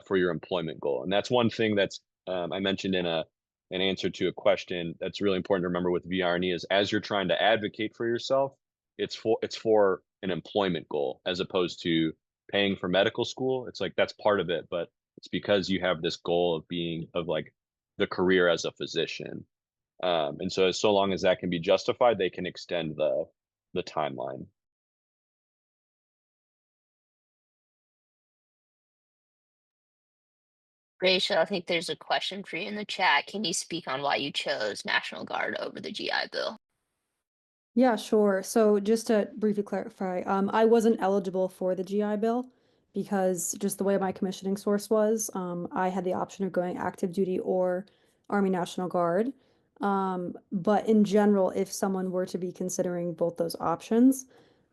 for your employment goal. And that's one thing that's I mentioned in an answer to a question that's really important to remember with VRNE is as you're trying to advocate for yourself, it's for an employment goal as opposed to paying for medical school. It's like that's part of it, but it's because you have this goal of like the career as a physician. And so long as that can be justified, they can extend the timeline. Rachel, I think there's a question for you in the chat. Can you speak on why you chose National Guard over the GI Bill? Yeah, sure. So just to briefly clarify, I wasn't eligible for the GI Bill because just the way my commissioning source was, I had the option of going active duty or Army National Guard. But in general, if someone were to be considering both those options,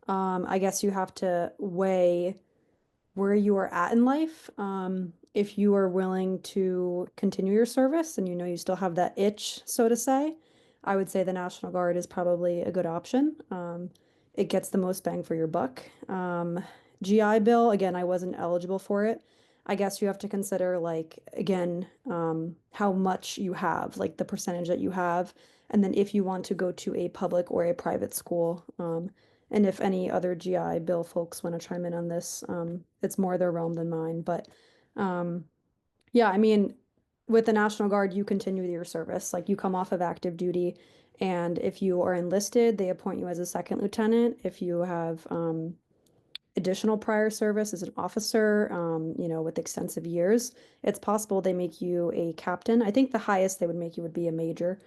I guess you have to weigh where you are at in life. If you are willing to continue your service and you know you still have that itch, so to say, I would say the National Guard is probably a good option. It gets the most bang for your buck. GI Bill, again, I wasn't eligible for it. I guess you have to consider, like, again, how much you have, like the percentage that you have, and then if you want to go to a public or a private school. And if any other GI Bill folks want to chime in on this, it's more their realm than mine. But yeah, I mean, with the National Guard, you continue your service. Like you come off of active duty, and if you are enlisted, they appoint you as a second lieutenant. If you have additional prior service as an officer, you know, with extensive years, it's possible they make you a captain. I think the highest they would make you would be a major.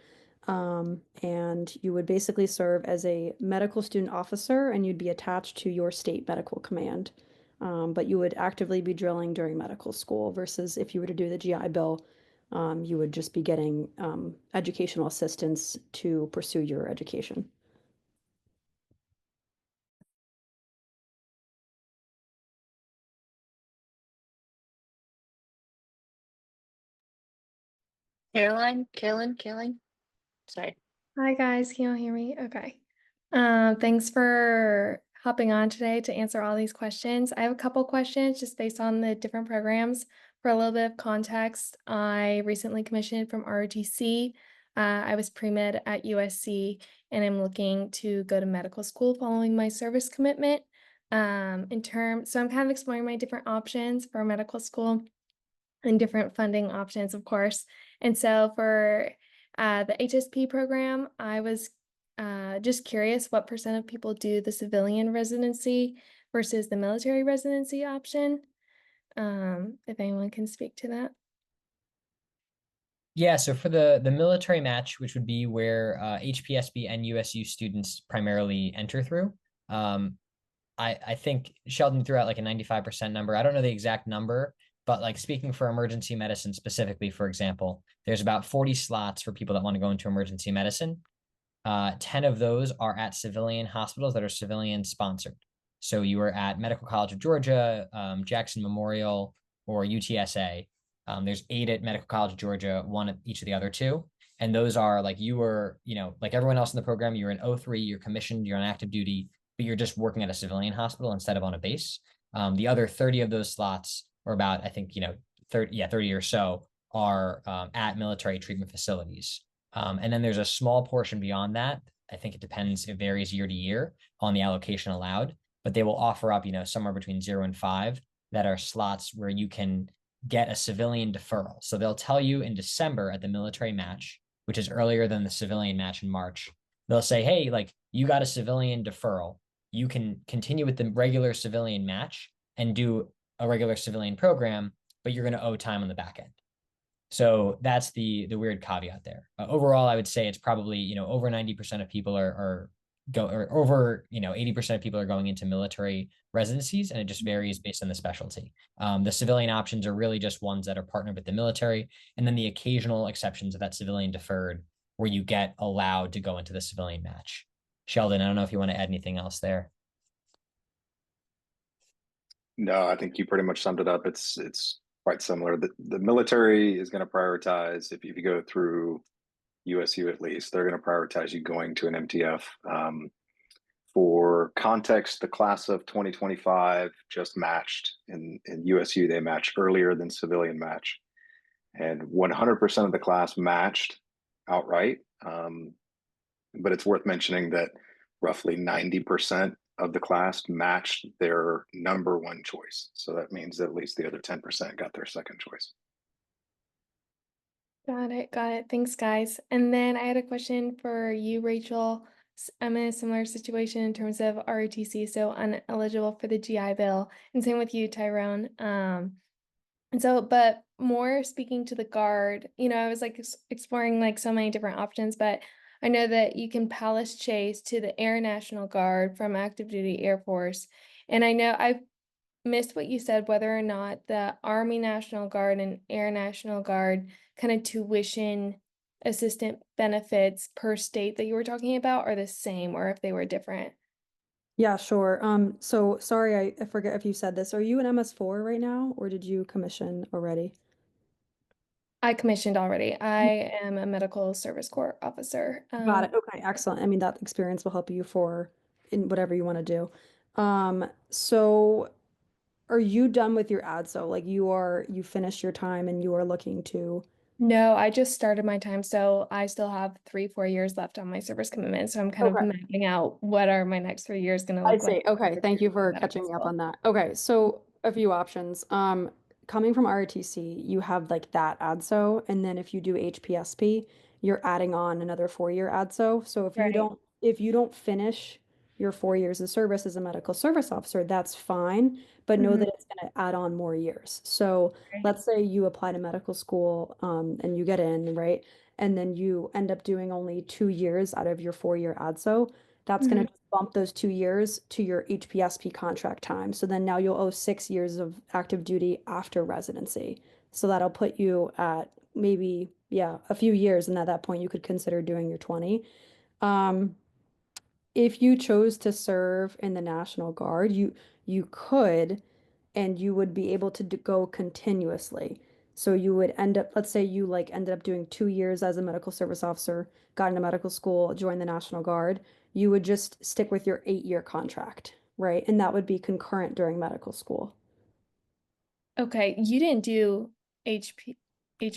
And you would basically serve as a medical student officer and you'd be attached to your state medical command. But you would actively be drilling during medical school versus if you were to do the GI Bill, you would just be getting educational assistance to pursue your education. Caroline. Sorry. Hi guys, can you all hear me? Okay. Thanks for hopping on today to answer all these questions. I have a couple questions just based on the different programs. For a little bit of context, I recently commissioned from ROTC. I was pre-med at USC and I'm looking to go to medical school following my service commitment. So I'm kind of exploring my different options for medical school and different funding options, of course. And so for the HSP program, I was just curious what % of people do the civilian residency versus the military residency option. If anyone can speak to that. Yeah, so for the military match, which would be where HPSP and USU students primarily enter through, I think Sheldon threw out like a 95% number. I don't know the exact number, but like speaking for emergency medicine specifically, for example, there's about 40 slots for people that want to go into emergency medicine. 10 of those are at civilian hospitals that are civilian sponsored. So you are at Medical College of Georgia, Jackson Memorial, or UTSA. There's 8 at Medical College of Georgia, 1 at each of the other 2. And those are like you were, you know, like everyone else in the program, you're in 03, you're commissioned, you're on active duty, but you're just working at a civilian hospital instead of on a base. The other 30 of those slots, or about, I think, 30 or so, are at military treatment facilities. And then there's a small portion beyond that. I think it depends, it varies year to year on the allocation allowed, but they will offer up, somewhere between 0 and 5 that are slots where you can get a civilian deferral. So they'll tell you in December at the military match, which is earlier than the civilian match in March, they'll say, hey, like you got a civilian deferral. You can continue with the regular civilian match and do a regular civilian program, but you're going to owe time on the back end. So that's the weird caveat there. Overall, I would say it's probably, over 90% of people or over 80% of people are going into military residencies, and it just varies based on the specialty. The civilian options are really just ones that are partnered with the military, and then the occasional exceptions of that civilian deferred where you get allowed to go into the civilian match. Sheldon, I don't know if you want to add anything else there. No, I think you pretty much summed it up. It's quite similar. The military is going to prioritize, if you go through USU at least, they're going to prioritize you going to an MTF. For context, the class of 2025 just matched in USU. They matched earlier than civilian match, and 100% of the class matched outright. But it's worth mentioning that roughly 90% of the class matched their number 1 choice. So that means that at least the other 10% got their second choice. Got it. Thanks, guys. And then I had a question for you, Rachel. I'm in a similar situation in terms of ROTC, so ineligible for the GI Bill, and same with you, Tyrone. And so, but more speaking to the Guard, I was like exploring like so many different options, but I know that you can Palace Chase to the Air National Guard from active duty Air Force. And I know I missed what you said, whether or not the Army National Guard and Air National Guard kind of tuition assistant benefits per state that you were talking about are the same or if they were different. Yeah, sure. So sorry, I forget if you said this. Are you an MS4 right now, or did you commission already? I commissioned already. I am a medical service corps officer. Got it. Okay, excellent. I mean, that experience will help you for in whatever you want to do. So are you done with your ADSO? Like you finished your time and you are looking to. No, I just started my time, so I still have 3, 4 years left on my service commitment. So I'm kind of Okay. mapping out what are my next 3 years going to I look like see. Okay, thank you for medical catching me up school. on that. Okay, so a few options. Coming from ROTC, you have like that ADSO, and then if you do HPSP, you're adding on another 4-year ADSO. So Right. if you don't finish your 4 years of service as a medical service officer, that's fine, but know Hmm. that it's going to add on more years. So Right. let's say you apply to medical school, and you get in, right? And then you end up doing only 2 years out of your 4-year ADSO. That's going Hmm. to bump those 2 years to your HPSP contract time. So then now you'll owe 6 years of active duty after residency. So that'll put you at maybe, yeah, a few years. And at that point, you could consider doing your 20. Um, if you chose to serve in the National Guard, you could, and you would be able to go continuously. So you would end up, let's say you like ended up doing 2 years as a medical service officer, got into medical school, joined the National Guard, you would just stick with your 8-year contract, right? And that would be concurrent during medical school. Okay, you didn't do HP,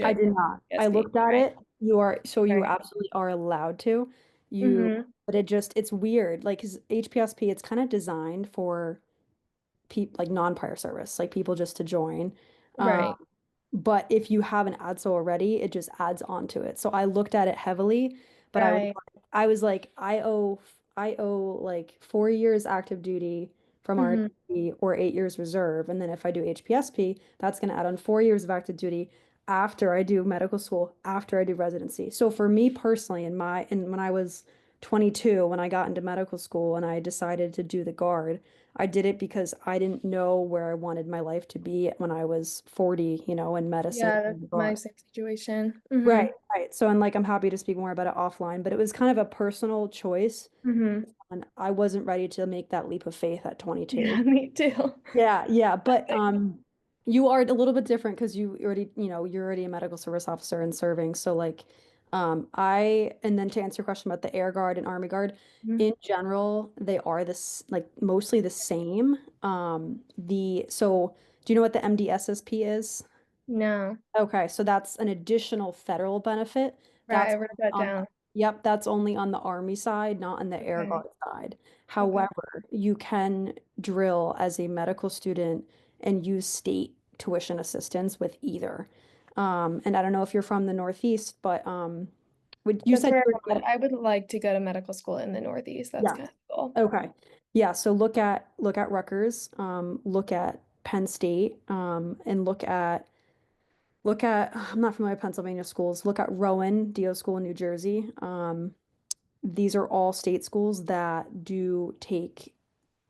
I did not. I HISP, looked at right? it. You Right. absolutely are allowed to. Mm-hmm. But it's weird. Like, 'cause HPSP, it's kind of designed for people like non-prior service, like people just to join. Um, Right. but if you have an ADSO already, it just adds on to it. So I looked at it heavily, but Right. I owe like 4 years active duty from Mm-hmm. RTP or 8 years reserve. And then if I do HPSP, that's going to add on 4 years of active duty after I do medical school, after I do residency. So for me personally, and when I was 22, when I got into medical school and I decided to do the guard, I did it because I didn't know where I wanted my life to be when I was 40, in medicine Yeah, that's and my abroad. same situation. Mm-hmm. Right, right. So, and like, I'm happy to speak more about it offline, but it was kind of a personal choice, Mm-hmm. and I wasn't ready to make that leap of faith at 22. Yeah, me too. Yeah, yeah, but Like, you are a little bit different because you're already a medical service officer and serving. So like, and then to answer your question about the Air Guard and Army Guard, mhm. in general, they are this like mostly the same. So do you know what the MDSSP is? No. Okay, so that's an additional federal benefit. Right, I That's wrote that on, down. yep, that's only on the Army side, not on the Air Okay. Guard side. Okay. However, you can drill as a medical student and use state tuition assistance with either. And I don't know if you're from the Northeast, but you That's said where you were I would like to go to medical school in the Northeast. That's yeah. kind of cool. Okay. Yeah, so look at Rutgers, look at Penn State, and look at I'm not familiar with Pennsylvania schools. Look at Rowan, DO School in New Jersey. These are all state schools that do take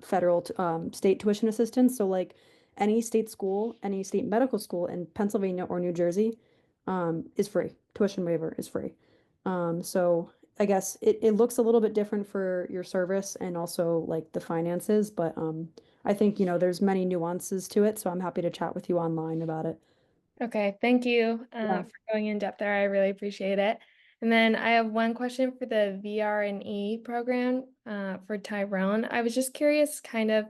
state tuition assistance. So like any state school, any state medical school in Pennsylvania or New Jersey, is free. Tuition waiver is free. So I guess it looks a little bit different for your service and also like the finances, but I think there's many nuances to it. So I'm happy to chat with you online about it. Okay, thank you Yeah. for going in depth there. I really appreciate it. And then I have one question for the VR&E program for Tyrone. I was just curious, kind of,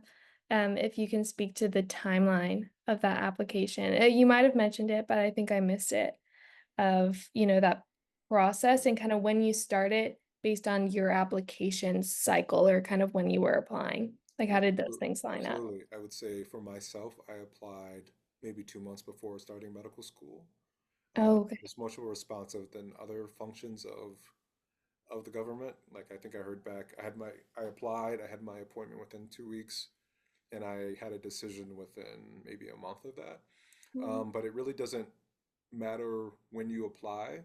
if you can speak to the timeline of that application. You might have mentioned it, but I think I missed it. Of, that process and kind of when you start it based on your application cycle or kind of when you were applying. Like, how did those things line up? Absolutely. I would say for myself, I applied maybe 2 months before starting medical school. Oh, okay. It's much more responsive than other functions of the government. Like I think I heard back. I applied. I had my appointment within 2 weeks, and I had a decision within maybe a month of that. Mhm. But it really doesn't matter when you apply.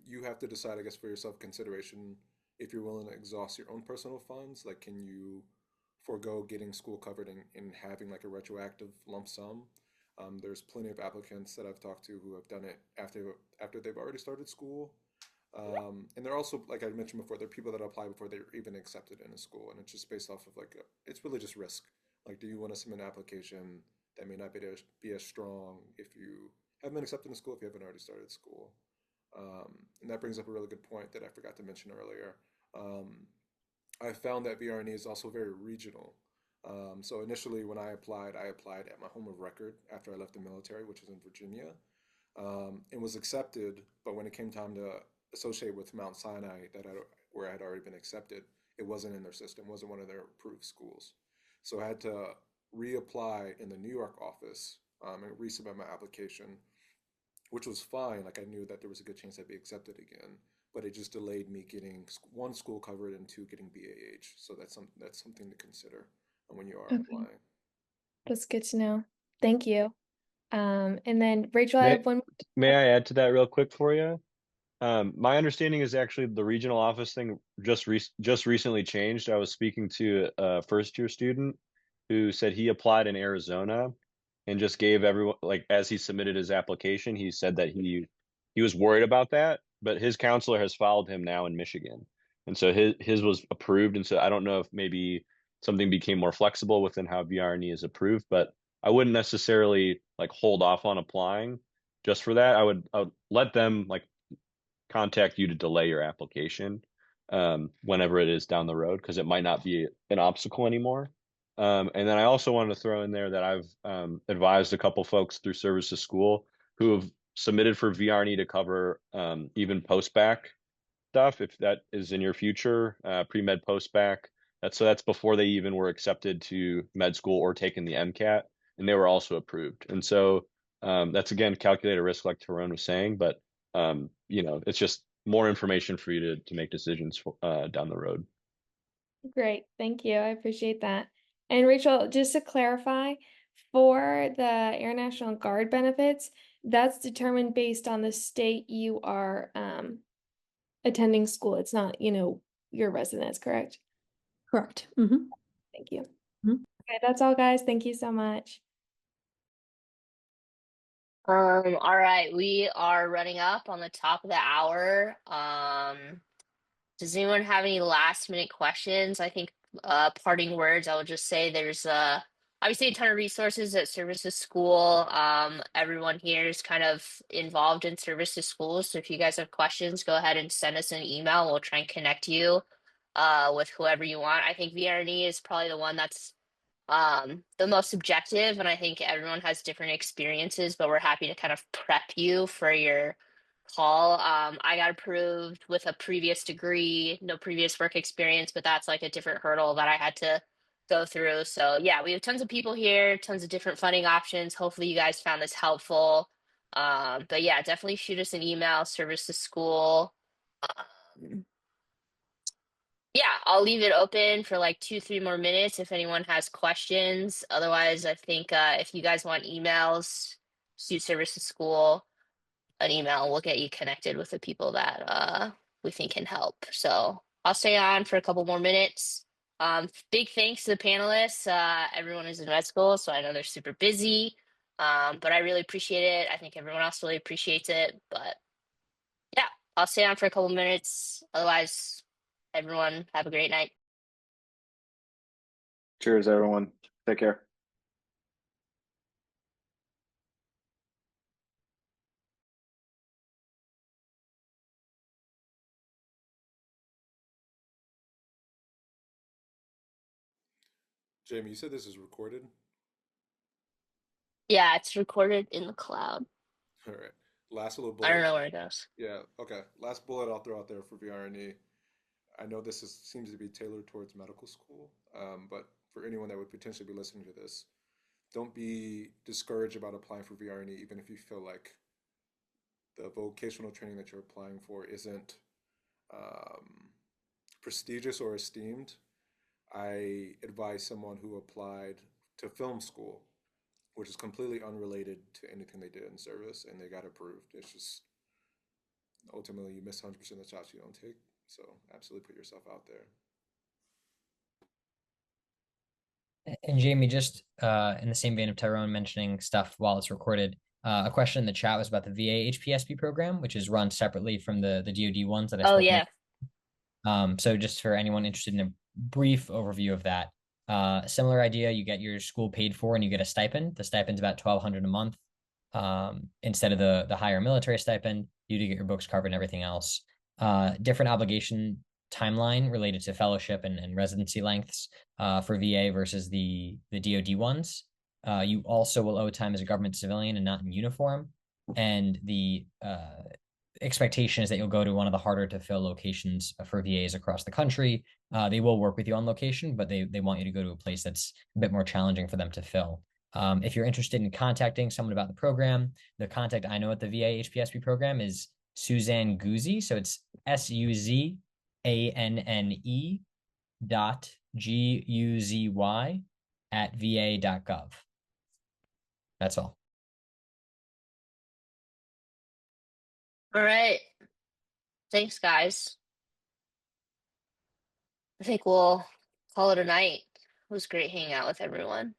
You have to decide, I guess, for your self consideration if you're willing to exhaust your own personal funds. Like, can you forego getting school covered and having like a retroactive lump sum? There's plenty of applicants that I've talked to who have done it after they've already started school. And they're also, like I mentioned before, there are people that apply before they're even accepted in a school, and it's just based off of like it's really just risk. Like, do you want to submit an application that may not be as strong if you haven't been accepted in school if you haven't already started school? And that brings up a really good point that I forgot to mention earlier. I found that VRNE is also very regional. So initially, when I applied at my home of record after I left the military, which is in Virginia, and was accepted. But when it came time to associate with Mount Sinai, where I had already been accepted, it wasn't in their system, wasn't one of their approved schools. So I had to reapply in the New York office and resubmit my application, which was fine. Like, I knew that there was a good chance I'd be accepted again, but it just delayed me getting one school covered and two getting BAH. So that's something to consider when you are Okay, applying. that's good to know. Thank you. And then Rachel, I May, have one. may I add to that real quick for you? My understanding is actually the regional office thing just recently changed. I was speaking to a first year student who said he applied in Arizona and just gave everyone, like, as he submitted his application, he said that he was worried about that, but his counselor has followed him now in Michigan. And so his was approved. And so I don't know if maybe something became more flexible within how VRNE is approved, but I wouldn't necessarily like hold off on applying just for that. I would let them like contact you to delay your application whenever it is down the road, because it might not be an obstacle anymore. And then I also wanted to throw in there that I've advised a couple folks through Service to School who have submitted for VRNE to cover even post-bac stuff, if that is in your future, pre-med post-bac. That's before they even were accepted to med school or taken the MCAT, and they were also approved. And so that's again calculated risk, like Tyrone was saying, but it's just more information for you to make decisions down the road. Great, thank you. I appreciate that. And Rachel, just to clarify, for the Air National Guard benefits, that's determined based on the state you are attending school. It's not, your residence, correct? Correct. Thank you. Mhm. Okay, that's all, guys. Thank you so much. All right, we are running up on the top of the hour. Does anyone have any last minute questions? I think parting words, I would just say there's obviously a ton of resources at Services School. Everyone here is kind of involved in Services School. So if you guys have questions, go ahead and send us an email. We'll try and connect you with whoever you want. I think VRNE is probably the one that's the most subjective, and I think everyone has different experiences, but we're happy to kind of prep you for your call. I got approved with a previous degree, no previous work experience, but that's like a different hurdle that I had to go through. So yeah, we have tons of people here, tons of different funding options. Hopefully you guys found this helpful. But yeah, definitely shoot us an email, service to school. Um, yeah, I'll leave it open for like 2, 3 more minutes if anyone has questions. Otherwise, I think if you guys want emails, shoot service to school an email. We'll get you connected with the people that we think can help. So I'll stay on for a couple more minutes. Big thanks to the panelists. Everyone is in med school, so I know they're super busy. But I really appreciate it. I think everyone else really appreciates it. But yeah, I'll stay on for a couple minutes. Otherwise, everyone have a great night. Cheers, everyone. Take care. Jamie, you said this is recorded? Yeah, it's recorded in the cloud. All right. Last little I don't bullet. know where it goes. Yeah, okay. Last bullet I'll throw out there for VRNE. I know seems to be tailored towards medical school, but for anyone that would potentially be listening to this, don't be discouraged about applying for VRNE, even if you feel like the vocational training that you're applying for isn't prestigious or esteemed. I advise someone who applied to film school, which is completely unrelated to anything they did in service, and they got approved. It's just ultimately you miss 100% of the shots you don't take. So absolutely put yourself out there. And Jamie, just in the same vein of Tyrone mentioning stuff while it's recorded, a question in the chat was about the VA HPSP program, which is run separately from the DoD ones that I Oh spoke yeah. So just for anyone interested in a brief overview of that, similar idea, you get your school paid for and you get a stipend. The stipend's about $1,200 a month. Instead of the higher military stipend, you do get your books covered and everything else. Different obligation timeline related to fellowship and residency lengths for VA versus the DoD ones. You also will owe time as a government civilian and not in uniform. And the expectation is that you'll go to one of the harder to fill locations for VAs across the country. They will work with you on location, but they want you to go to a place that's a bit more challenging for them to fill. If you're interested in contacting someone about the program, the contact I know at the VA HPSP program is Suzanne Guzzi. So it's SUZANNE.GUZY at va.gov. That's all. All right. Thanks, guys. I think we'll call it a night. It was great hanging out with everyone.